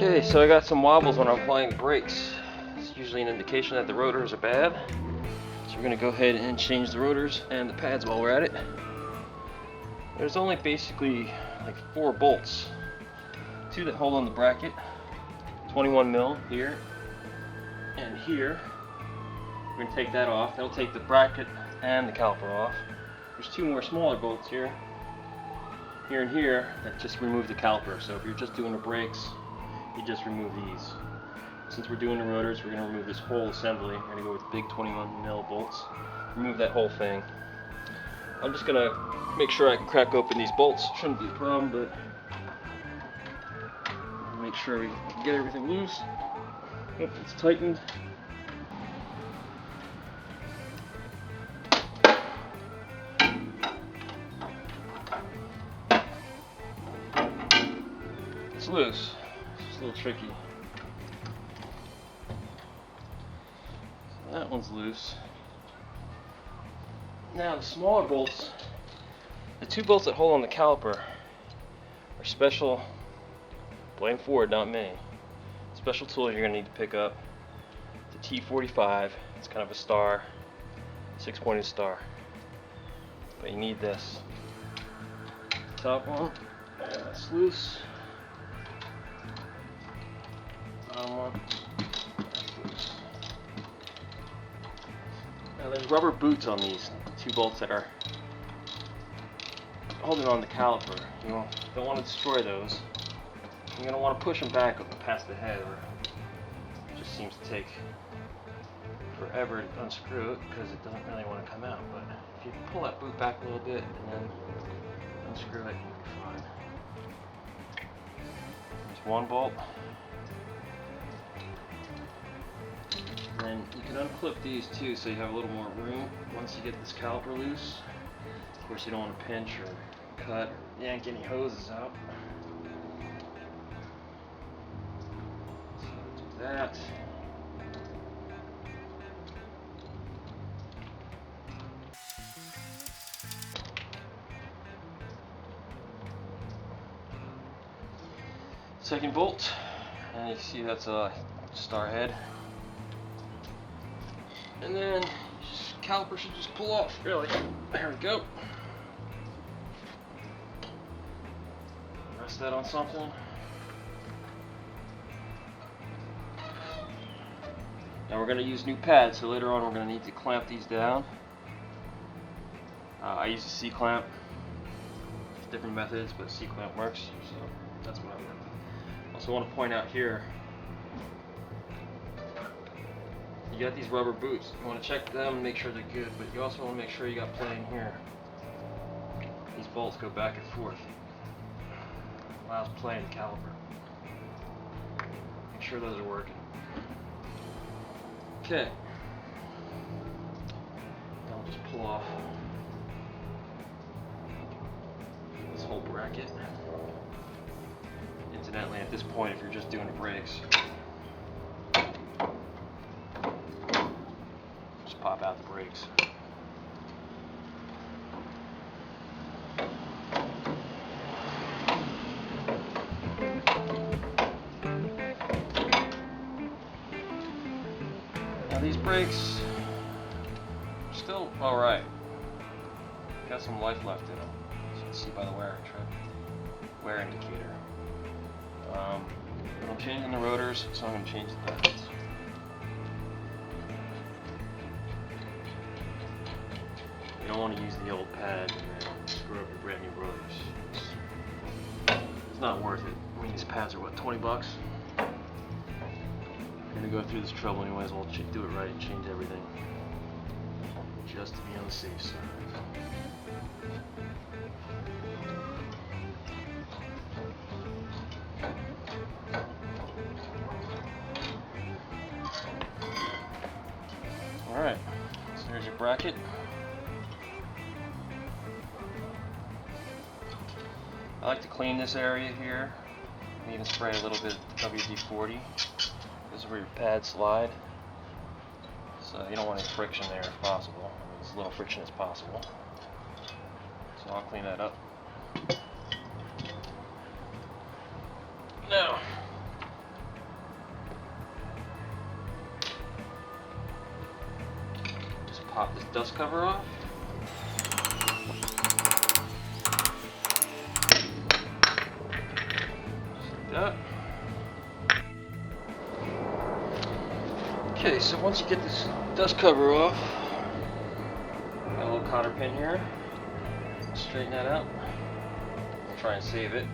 Okay, so I got some wobbles when I'm applying the brakes. It's usually an indication that the rotors are bad. So we're going to go ahead and change the rotors and the pads while we're at it. There's only basically like 4 bolts. 2 that hold on the bracket, 21 mil here and here. We're going to take that off. That'll take the bracket and the caliper off. There's 2 more smaller bolts here and here that just remove the caliper. So if you're just doing the brakes, you just remove these. Since we're doing the rotors, we're going to remove this whole assembly. We're going to go with the big 21 mil bolts. Remove that whole thing. I'm just going to make sure I can crack open these bolts. Shouldn't be a problem, but make sure we get everything loose. Oh, it's tightened. It's loose. It's just a little tricky. So that one's loose. Now the smaller bolts, the 2 bolts that hold on the caliper are special. Blame Ford, not me. Special tool you're going to need to pick up. The T45. It's kind of a star, 6-pointed star. But you need this. Top one, that's loose. Bottom one, that's loose. Now there's rubber boots on these 2 bolts that are holding on the caliper. You don't want to destroy those. You're going to want to push them back past the head, or it just seems to take forever to unscrew it because it doesn't really want to come out. But if you pull that boot back a little bit and then unscrew it, you'll be fine. There's 1 bolt. And then you can unclip these too so you have a little more room once you get this caliper loose. Of course, you don't want to pinch or cut or yank any hoses out. That. Second bolt, and you can see that's a star head. And then caliper should just pull off, really. There we go. Rest that on something. Now we're going to use new pads, so later on we're going to need to clamp these down. I use a C-clamp. There's different methods, but C-clamp works, so that's what I work with. Also want to point out here, you got these rubber boots. You want to check them and make sure they're good, but you also want to make sure you got play in here. These bolts go back and forth. Allows play in the caliper. Make sure those are working. Okay, now I'll just pull off this whole bracket. Incidentally, at this point, if you're just doing the brakes, just pop out the brakes. These brakes are still alright. Got some life left in them, as you can see by the wear indicator. But I'm changing the rotors, so I'm going to change the pads. You don't want to use the old pad and then screw up your brand new rotors. It's not worth it. I mean, these pads are what, 20 bucks? Gonna go through this trouble anyways. We'll do it right and change everything just to be on the safe side. Alright, so here's your bracket. I like to clean this area here and even spray a little bit of WD-40. This is where your pads slide, so you don't want any friction there if possible. I mean, as little friction as possible. So I'll clean that up. Now, pop this dust cover off. Just like that. Okay, so once you get this dust cover off, got a little cotter pin here. Straighten that out. We'll try and save it.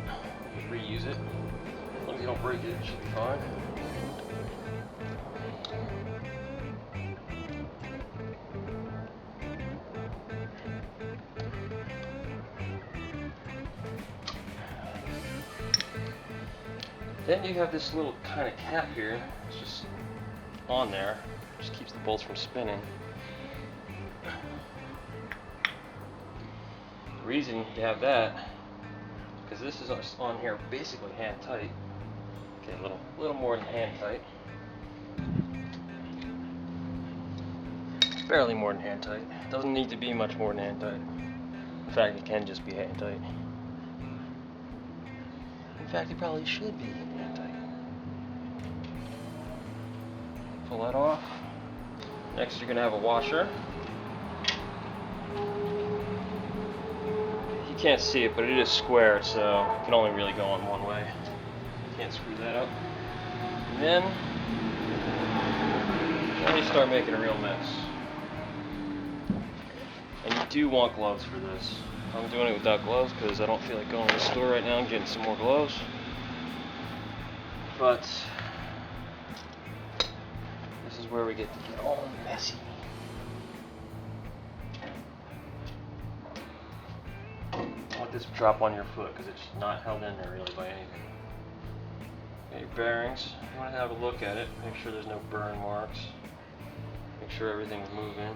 Just reuse it. As long as you don't break it, it should be fine. Then you have this little kind of cap here. It's just on there. Just keeps the bolts from spinning. The reason you have that, because this is on here basically hand tight. Okay, a little more than hand tight. Barely more than hand tight. Doesn't need to be much more than hand tight. In fact, it can just be hand tight. In fact, it probably should be hand tight. Pull that off. Next, you're going to have a washer. You can't see it, but it is square, so it can only really go on one way. Can't screw that up. And then you start making a real mess. And you do want gloves for this. I'm doing it without gloves because I don't feel like going to the store right now and getting some more gloves. But this is where we get to get all messy. Let this drop on your foot because it's not held in there really by anything. Got your bearings. You want to have a look at it. Make sure there's no burn marks. Make sure everything's moving.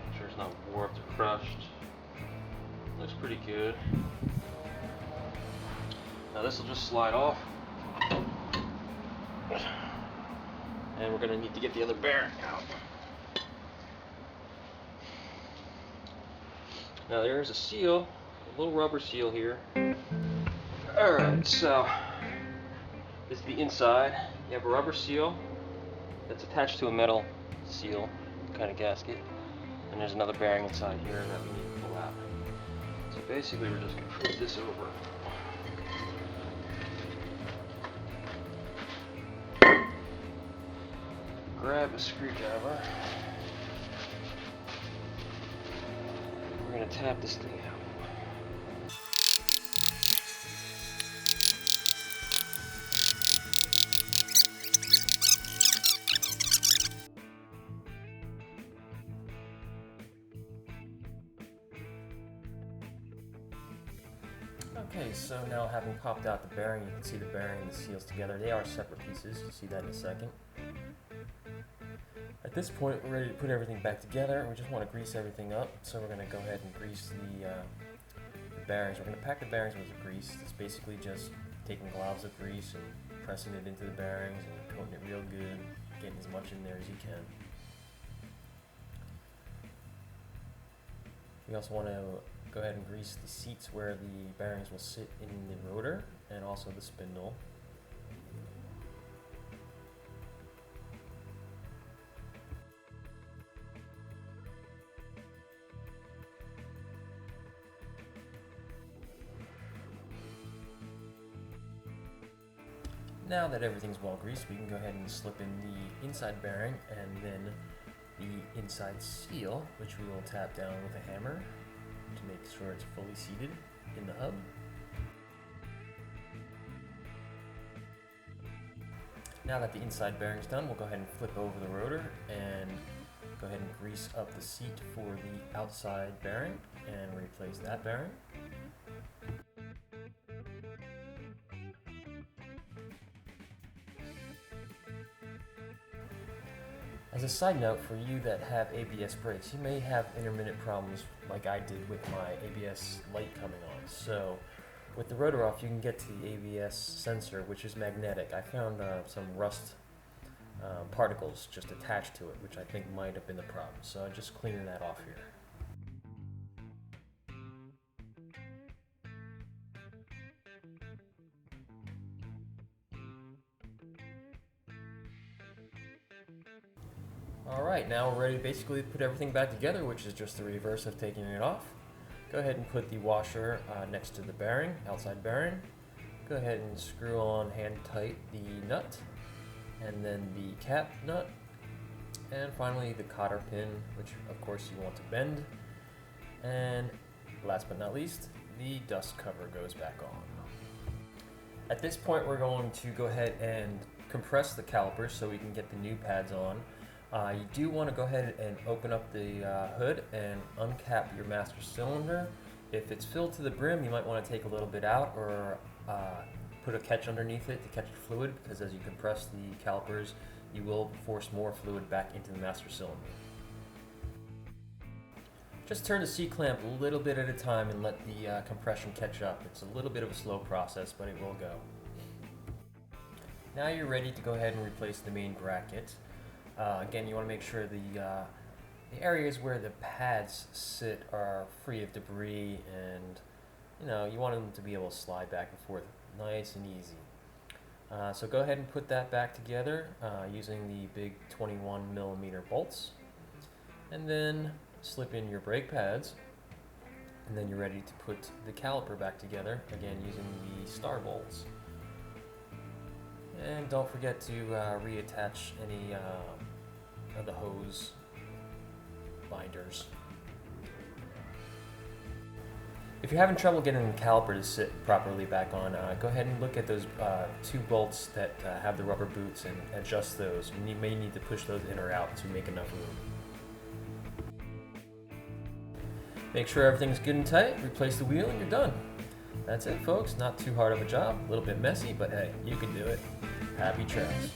Make sure it's not warped or crushed. Looks pretty good. Now this will just slide off. And we're going to need to get the other bearing out. Now there's a seal, a little rubber seal here. Alright, so this is the inside. You have a rubber seal that's attached to a metal seal kind of gasket. And there's another bearing inside here that we need to pull out. So basically we're just going to flip this over. Grab a screwdriver. We're going to tap this thing out. Okay, so now having popped out the bearing, you can see the bearing and the seals together. They are separate pieces. You'll see that in a second. At this point, we're ready to put everything back together. We just want to grease everything up, so we're going to go ahead and grease the bearings. We're going to pack the bearings with the grease. It's basically just taking globs of grease and pressing it into the bearings and coating it real good, getting as much in there as you can. We also want to go ahead and grease the seats where the bearings will sit in the rotor and also the spindle. Now that everything's well greased, we can go ahead and slip in the inside bearing and then the inside seal, which we will tap down with a hammer to make sure it's fully seated in the hub. Now that the inside bearing's done, we'll go ahead and flip over the rotor and go ahead and grease up the seat for the outside bearing and replace that bearing. As a side note, for you that have ABS brakes, you may have intermittent problems like I did with my ABS light coming on. So with the rotor off, you can get to the ABS sensor, which is magnetic. I found some rust particles just attached to it, which I think might have been the problem. So I'm just cleaning that off here. Alright, now we're ready to basically put everything back together, which is just the reverse of taking it off. Go ahead and put the washer next to the bearing, outside bearing. Go ahead and screw on hand tight the nut, and then the cap nut, and finally the cotter pin, which of course you want to bend. And last but not least, the dust cover goes back on. At this point, we're going to go ahead and compress the calipers so we can get the new pads on. You do want to go ahead and open up the hood and uncap your master cylinder. If it's filled to the brim, you might want to take a little bit out, or put a catch underneath it to catch the fluid, because as you compress the calipers, you will force more fluid back into the master cylinder. Just turn the C-clamp a little bit at a time and let the compression catch up. It's a little bit of a slow process, but it will go. Now you're ready to go ahead and replace the main bracket. Again, you want to make sure the areas where the pads sit are free of debris, and you want them to be able to slide back and forth nice and easy. So go ahead and put that back together using the big 21mm bolts, and then slip in your brake pads, and then you're ready to put the caliper back together, again using the star bolts. And don't forget to reattach any of the hose binders. If you're having trouble getting the caliper to sit properly back on, go ahead and look at those two bolts that have the rubber boots and adjust those. And you may need to push those in or out to make enough room. Make sure everything's good and tight, replace the wheel, and you're done. That's it, folks. Not too hard of a job, a little bit messy, but hey, you can do it. Happy trails.